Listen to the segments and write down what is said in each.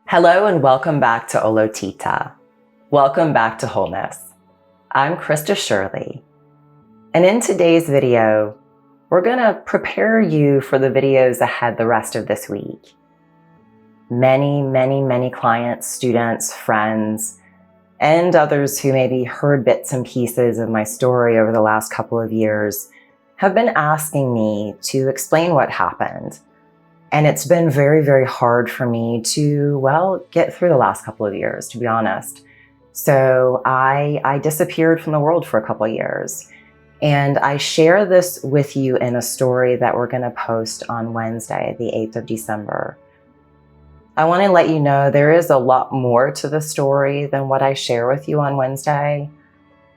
Hello and welcome back to Olotita. Welcome back to Wholeness. I'm Krista Shirley. And in today's video, we're going to prepare you for the videos ahead the rest of this week. Many clients, students, friends, and others who maybe heard bits and pieces of my story over the last couple of years have been asking me to explain what happened. And it's been very hard for me to, get through the last couple of years, to be honest. So I disappeared from the world for a couple of years. And I share this with you in a story that we're going to post on Wednesday, the 8th of December. I want to let you know there is a lot more to the story than what I share with you on Wednesday,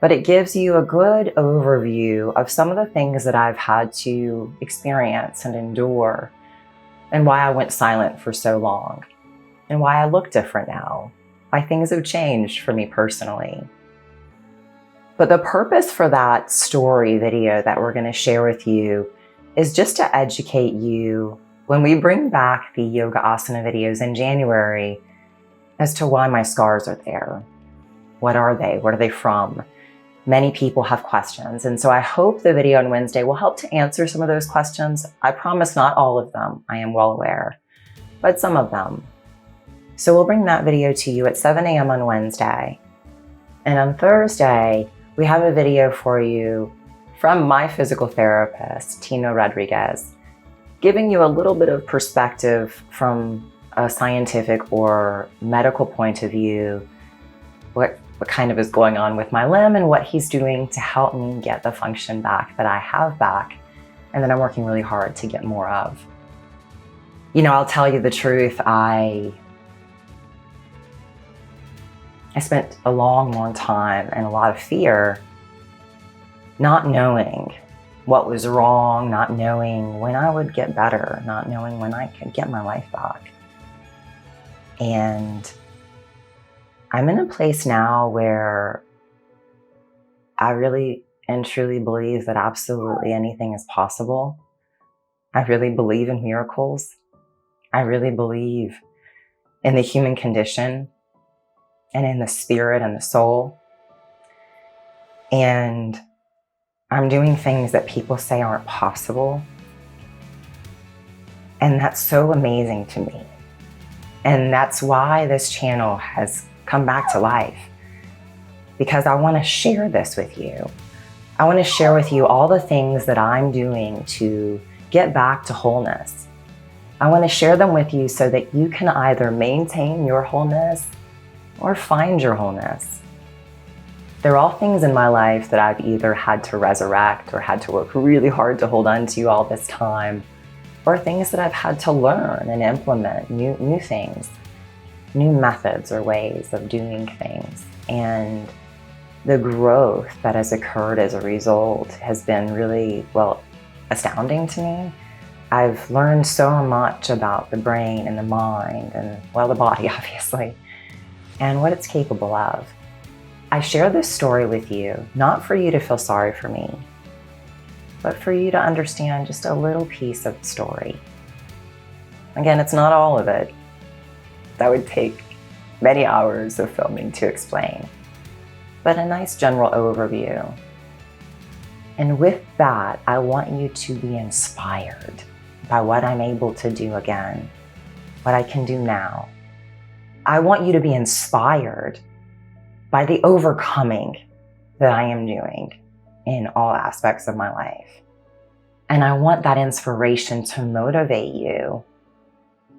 but it gives you a good overview of some of the things that I've had to experience and endure, and why I went silent for so long, and why I look different now, why things have changed for me personally. But the purpose for that story video that we're going to share with you is just to educate you when we bring back the yoga asana videos in January as to why my scars are there. What are they? Where are they from? Many people have questions, and so I hope the video on Wednesday will help to answer some of those questions. I promise not all of them, I am well aware, but some of them. So we'll bring that video to you at 7 a.m. on Wednesday. And on Thursday, we have a video for you from my physical therapist, Tino Rodriguez, giving you a little bit of perspective from a scientific or medical point of view, what kind of is going on with my limb and what he's doing to help me get the function back that I have back and that I'm working really hard to get more of. You know, I'll tell you the truth, I spent a long time and a lot of fear not knowing what was wrong, not knowing when I would get better, not knowing when I could get my life back. And I'm in a place now where I really and truly believe that absolutely anything is possible. I really believe in miracles. I really believe in the human condition and in the spirit and the soul. And I'm doing things that people say aren't possible. And that's so amazing to me. And that's why this channel has come back to life, because I want to share this with you. I want to share with you all the things that I'm doing to get back to wholeness. I want to share them with you so that you can either maintain your wholeness or find your wholeness. They're all things in my life that I've either had to resurrect or had to work really hard to hold on to all this time, or things that I've had to learn and implement new things, new methods or ways of doing things. And the growth that has occurred as a result has been really, astounding to me. I've learned so much about the brain and the mind and, the body, obviously, and what it's capable of. I share this story with you, not for you to feel sorry for me, but for you to understand just a little piece of the story. Again, it's not all of it. That would take many hours of filming to explain, but a nice general overview. And with that, I want you to be inspired by what I'm able to do again, what I can do now. I want you to be inspired by the overcoming that I am doing in all aspects of my life. And I want that inspiration to motivate you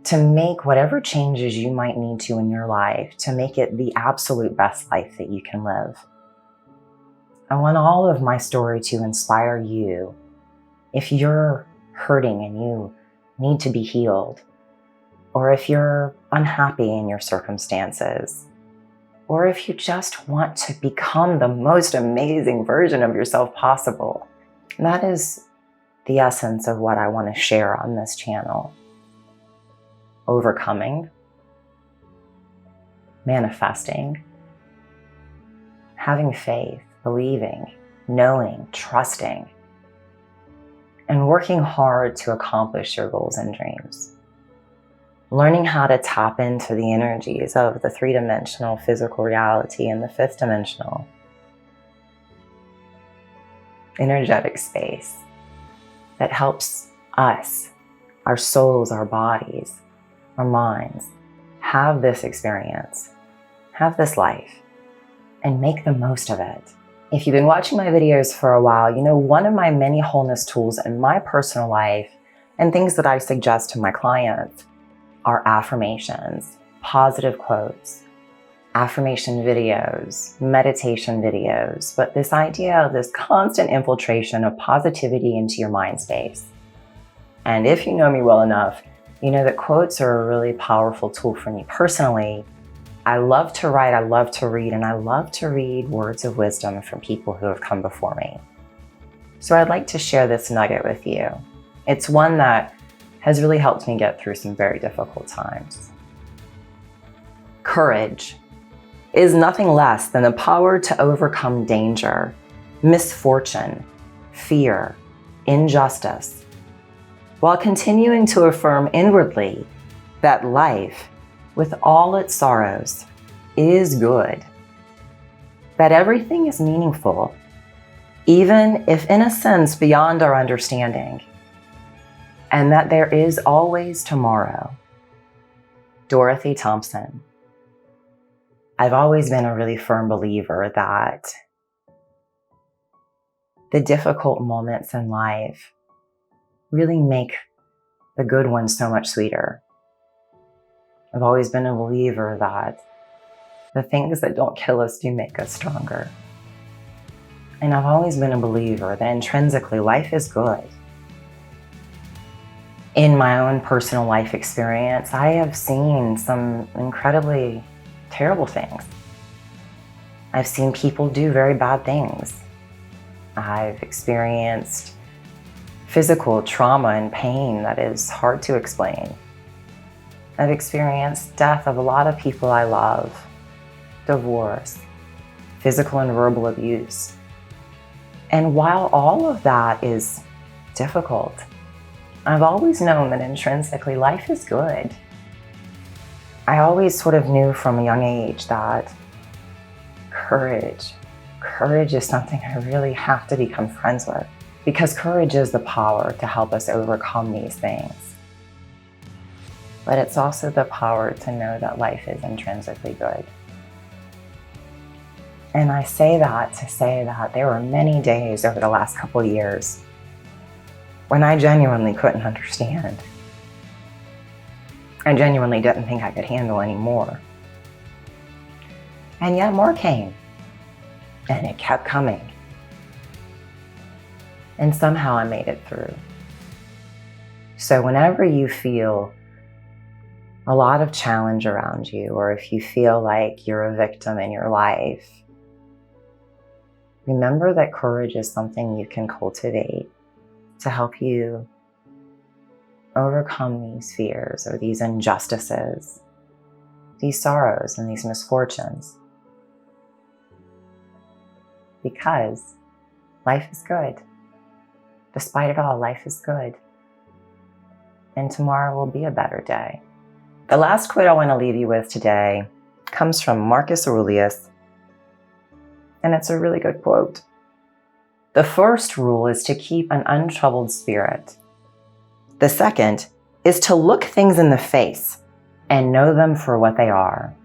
to make whatever changes you might need to in your life to make it the absolute best life that you can live. I want all of my story to inspire you. If you're hurting and you need to be healed, or if you're unhappy in your circumstances, or if you just want to become the most amazing version of yourself possible, that is the essence of what I want to share on this channel. Overcoming, manifesting, having faith, believing, knowing, trusting, and working hard to accomplish your goals and dreams. learning how to tap into the energies of the three-dimensional physical reality and the fifth-dimensional energetic space that helps us, our souls, our bodies, our minds, have this experience, have this life, and make the most of it. If you've been watching my videos for a while, you know one of my many wholeness tools in my personal life and things that I suggest to my clients are affirmations, positive quotes, affirmation videos, meditation videos, but this idea of this constant infiltration of positivity into your mind space. And if you know me well enough, you know that quotes are a really powerful tool for me personally. I love to write, I love to read, and I love to read words of wisdom from people who have come before me. So I'd like to share this nugget with you. It's one that has really helped me get through some very difficult times. Courage is nothing less than the power to overcome danger, misfortune, fear, injustice, while continuing to affirm inwardly that life, with all its sorrows, is good, that everything is meaningful, even if in a sense beyond our understanding, and that there is always tomorrow. Dorothy Thompson. I've always been a really firm believer that the difficult moments in life really make the good ones so much sweeter. I've always been a believer that the things that don't kill us do make us stronger. And I've always been a believer that intrinsically life is good. In my own personal life experience, I have seen some incredibly terrible things. I've seen people do very bad things. I've experienced physical trauma and pain that is hard to explain. I've experienced death of a lot of people I love, divorce, physical and verbal abuse. And while all of that is difficult, I've always known that intrinsically life is good. I always sort of knew from a young age that courage is something I really have to become friends with, because courage is the power to help us overcome these things. But it's also the power to know that life is intrinsically good. And I say that to say that there were many days over the last couple of years when I genuinely couldn't understand. I genuinely didn't think I could handle any more. And yet more came. And it kept coming. And somehow I made it through. So whenever you feel a lot of challenge around you, or if you feel like you're a victim in your life, remember that courage is something you can cultivate to help you overcome these fears or these injustices, these sorrows and these misfortunes. Because life is good. Despite it all, life is good. And tomorrow will be a better day. The last quote I want to leave you with today comes from Marcus Aurelius, and it's a really good quote. The first rule is to keep an untroubled spirit. The second is to look things in the face and know them for what they are.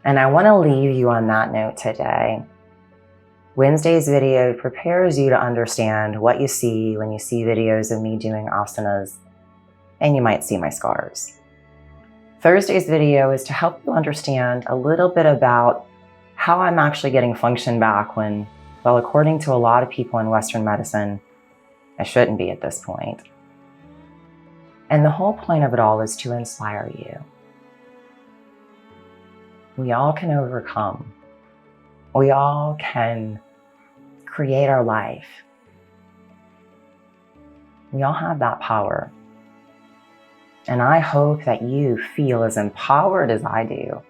And I want to leave you on that note today. Wednesday's video prepares you to understand what you see when you see videos of me doing asanas, and you might see my scars. Thursday's video is to help you understand a little bit about how I'm actually getting function back when, well, according to a lot of people in Western medicine, I shouldn't be at this point. And the whole point of it all is to inspire you. We all can overcome. We all can create our life. We all have that power. And I hope that you feel as empowered as I do.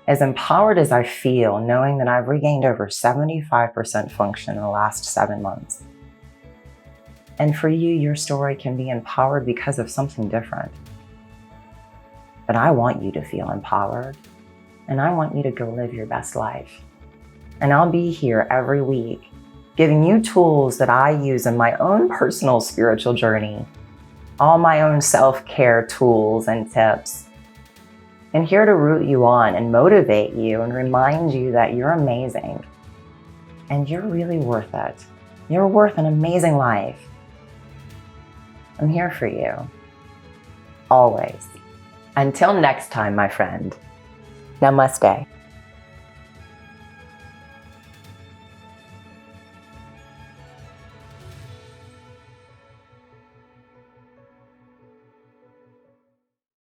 As empowered as I feel knowing that I've regained over 75% function in the last 7 months. And for you, your story can be empowered because of something different. but I want you to feel empowered, and I want you to go live your best life. And I'll be here every week giving you tools that I use in my own personal spiritual journey, all my own self-care tools and tips, and here to root you on and motivate you and remind you that you're amazing and you're really worth it. You're worth an amazing life. I'm here for you, always. Until next time, my friend. Namaste.